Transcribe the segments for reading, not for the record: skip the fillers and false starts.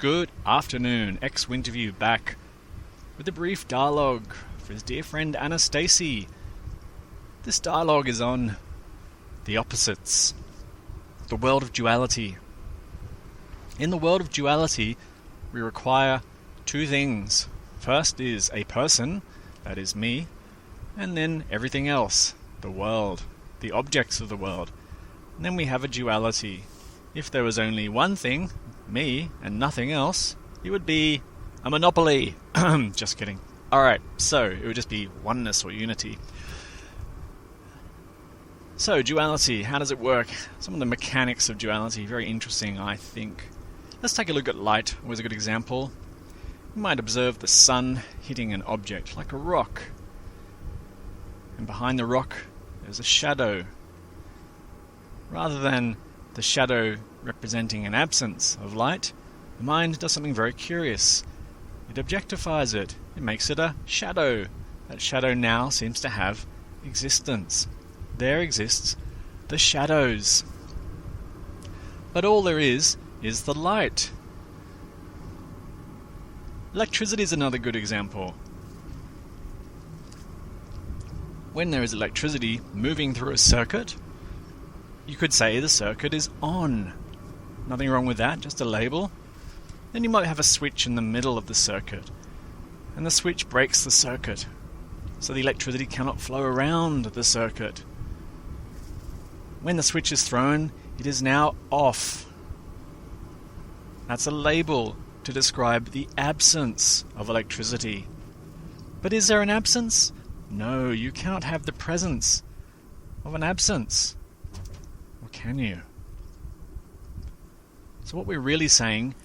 Good afternoon, ex-Winterview back with a brief dialogue for his dear friend Annastacey. This dialogue is on the opposites, the world of duality. In the world of duality, we require two things. First is a person, that is me, and then everything else, the world, the objects of the world. And then we have a duality. If there was only one thing, me, and nothing else, it would be a monopoly. Just kidding. Alright, so it would just be oneness or unity. So, duality, how does it work? Some of the mechanics of duality, very interesting, I think. Let's take a look at light, always a good example. You might observe the sun hitting an object, like a rock. And behind the rock, there's a shadow. Rather than the shadow representing an absence of light, the mind does something very curious. It objectifies it. It makes it a shadow. That shadow now seems to have existence. There exists the shadows. But all there is the light. Electricity is another good example. When there is electricity moving through a circuit, you could say the circuit is on. Nothing wrong with that, just a label. Then you might have a switch in the middle of the circuit, and the switch breaks the circuit, so the electricity cannot flow around the circuit. When the switch is thrown, it is now off. That's a label to describe the absence of electricity. But is there an absence? No, you cannot have the presence of an absence. Or can you? So what we're really saying,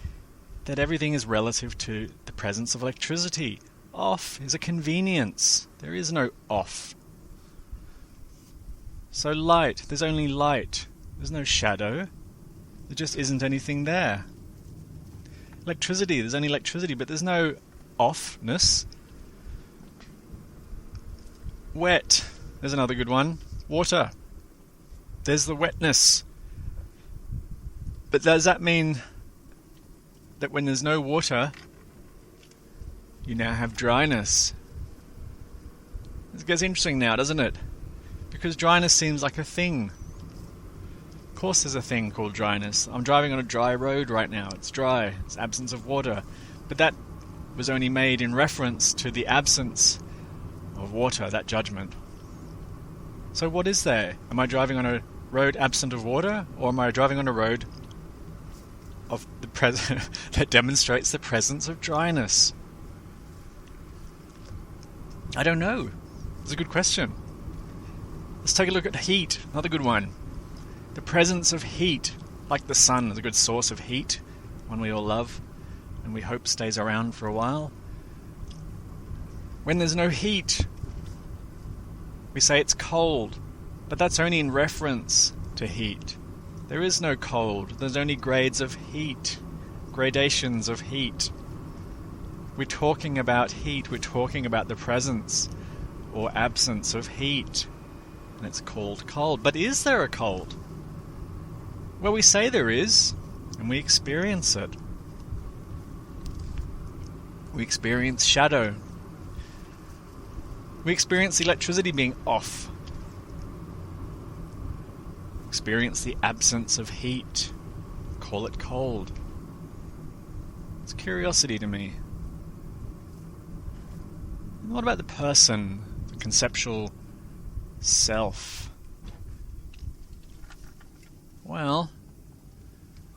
that everything is relative to the presence of electricity. Off is a convenience. There is no off. So light, there's only light. There's no shadow. There just isn't anything there. Electricity, there's only electricity, but there's no offness. Wet, there's another good one. Water, there's the wetness. But does that mean that when there's no water, you now have dryness? It gets interesting now, doesn't it? Because dryness seems like a thing. Of course there's a thing called dryness. I'm driving on a dry road right now. It's dry. It's absence of water. But that was only made in reference to the absence of water, that judgment. So what is there? Am I driving on a road absent of water, or am I driving on a road of the that demonstrates the presence of dryness? I don't know. It's a good question. Let's take a look at heat, another good one. The presence of heat, like the sun is a good source of heat, one we all love, and we hope stays around for a while. When there's no heat, we say it's cold, but that's only in reference to heat. There is no cold, there's only grades of heat, gradations of heat. We're talking about heat, we're talking about the presence or absence of heat, and it's called cold. But is there a cold? Well, we say there is, and we experience it. We experience shadow. We experience the electricity being off. Experience the absence of heat. Call it cold. It's curiosity to me. And what about the person, the conceptual self? Well,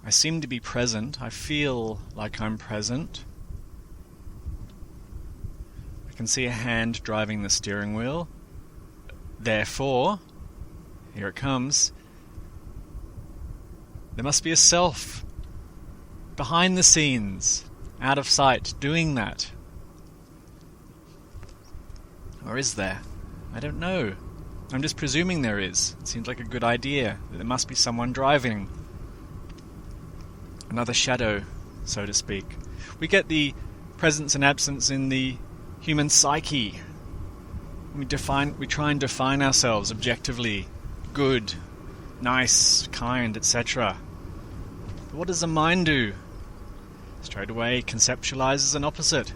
I seem to be present. I feel like I'm present. I can see a hand driving the steering wheel. Therefore, here it comes. There must be a self behind the scenes, out of sight, doing that. Or is there? I don't know. I'm just presuming there is. It seems like a good idea, that there must be someone driving. Another shadow, so to speak. We get the presence and absence in the human psyche. We try and define ourselves objectively. Good, nice, kind, etc. But what does the mind do? straight away conceptualizes an opposite.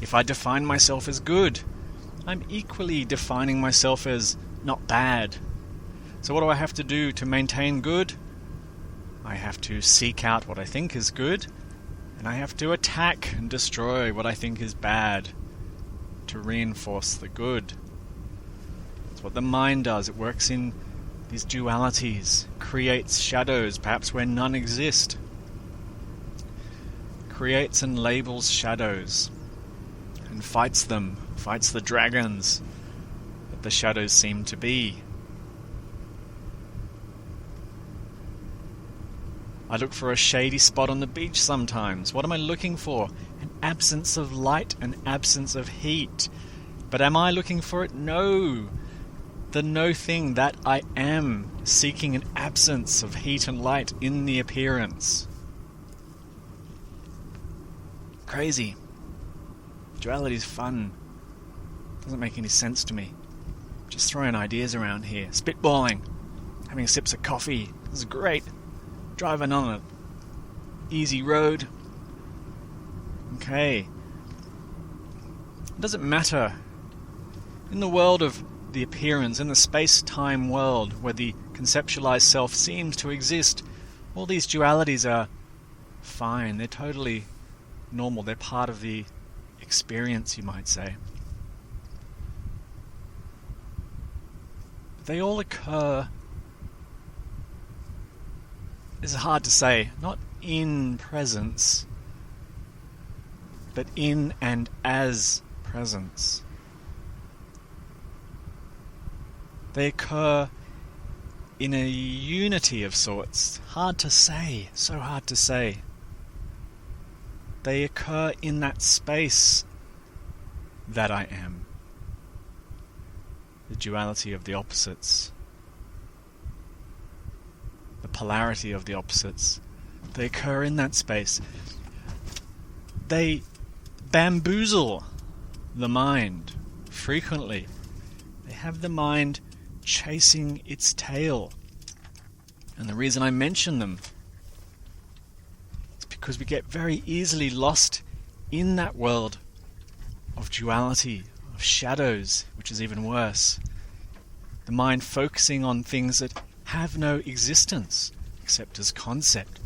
If I define myself as good, I'm equally defining myself as not bad. So what do I have to do to maintain good? I have to seek out what I think is good, and I have to attack and destroy what I think is bad to reinforce the good. That's what the mind does. It works in these dualities, creates shadows, perhaps where none exist. Creates and labels shadows, and fights them, fights the dragons that the shadows seem to be. I look for a shady spot on the beach sometimes. What am I looking for? An absence of light, an absence of heat. But am I looking for it? No. The no thing that I am, seeking an absence of heat and light in the appearance. Crazy. Duality is fun. Doesn't make any sense to me. Just throwing ideas around here. Spitballing. Having sips of coffee. This is great. Driving on an easy road. Okay. It doesn't matter. In the world of the appearance, in the space-time world where the conceptualized self seems to exist, all these dualities are fine. They're totally normal. They're part of the experience, you might say. They all occur, it's hard to say, not in presence, but in and as presence. They occur in a unity of sorts. Hard to say, so hard to say. They occur in that space that I am. The duality of the opposites. The polarity of the opposites. They occur in that space. They bamboozle the mind frequently. They have the mind chasing its tail. And the reason I mention them is because we get very easily lost in that world of duality, of shadows, which is even worse. The mind focusing on things that have no existence except as concept,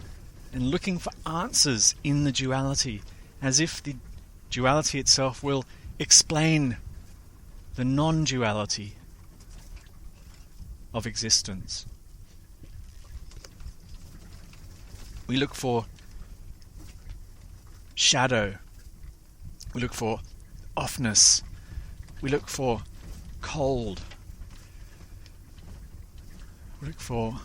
and looking for answers in the duality, as if the duality itself will explain the non-duality of existence. We look for shadow. We look for offness. We look for cold. We look for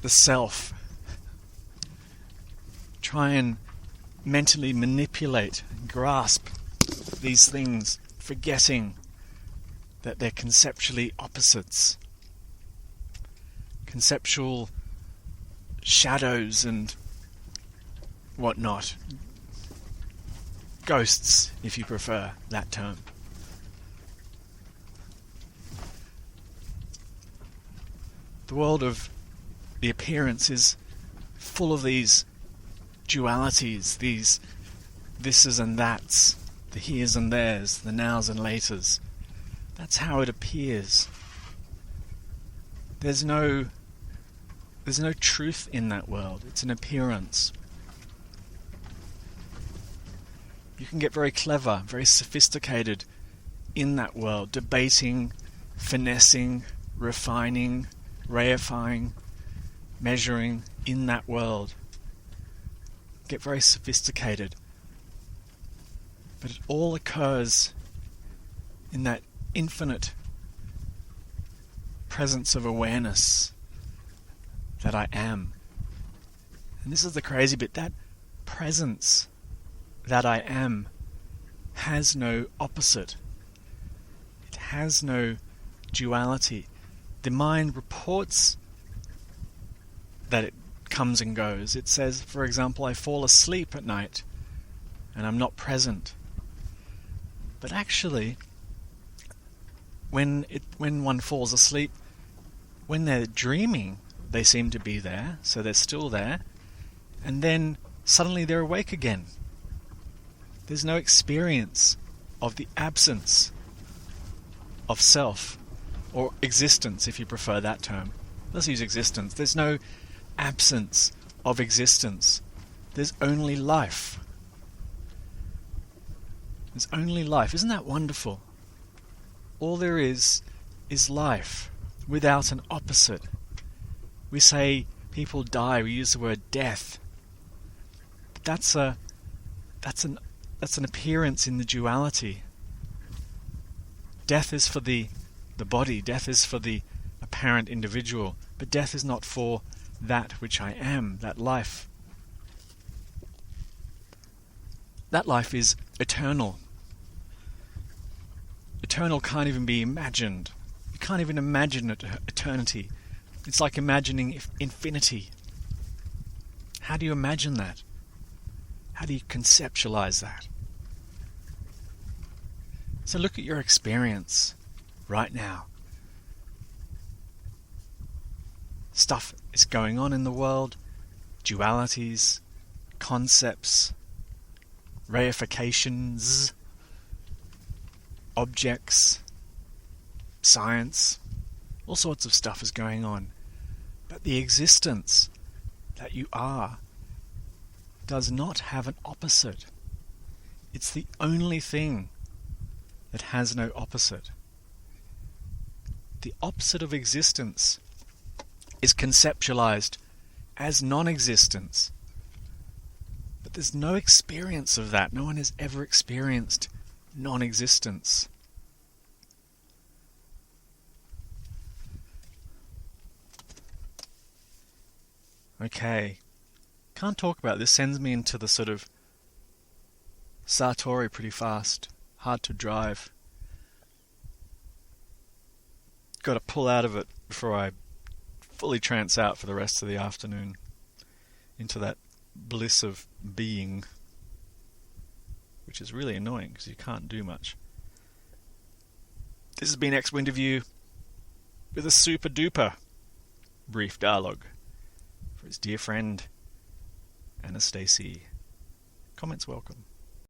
the self. Try and mentally manipulate and grasp these things, forgetting that they're conceptually opposites. Conceptual shadows and whatnot. Ghosts, if you prefer that term. The world of the appearance is full of these dualities, these thises and that's, the heres and theres, the nows and laters. That's how it appears. There's no truth in that world. It's an appearance. You can get very clever, very sophisticated in that world, debating, finessing, refining, reifying, measuring in that world. Get very sophisticated. But it all occurs in that infinite presence of awareness that I am. And this is the crazy bit, that presence that I am has no opposite. It has no duality. The mind reports that it comes and goes. It says, for example, I fall asleep at night and I'm not present. But actually, when one falls asleep, when they're dreaming, they seem to be there, so they're still there, and then suddenly they're awake again. There's no experience of the absence of self, or existence if you prefer that term. Let's use existence. There's no absence of existence. There's only life. There's only life. Isn't that wonderful? All there is life without an opposite. We say people die, we use the word death. But that's an appearance in the duality. Death is for the body, death is for the apparent individual, but death is not for that which I am, that life. That life is eternal. Eternal can't even be imagined. You can't even imagine eternity. It's like imagining infinity. How do you imagine that? How do you conceptualize that? So look at your experience right now. Stuff is going on in the world, dualities, concepts, reifications, objects, science, all sorts of stuff is going on. But the existence that you are does not have an opposite. It's the only thing that has no opposite. The opposite of existence is conceptualized as non-existence. But there's no experience of that. No one has ever experienced non-existence. Okay. Can't talk about this. Sends me into the sort of Satori pretty fast. Hard to drive. Got to pull out of it before I fully trance out for the rest of the afternoon into that bliss of being, which is really annoying because you can't do much. This has been Winterview with a super duper brief dialogue for his dear friend Annastacey. Comments welcome.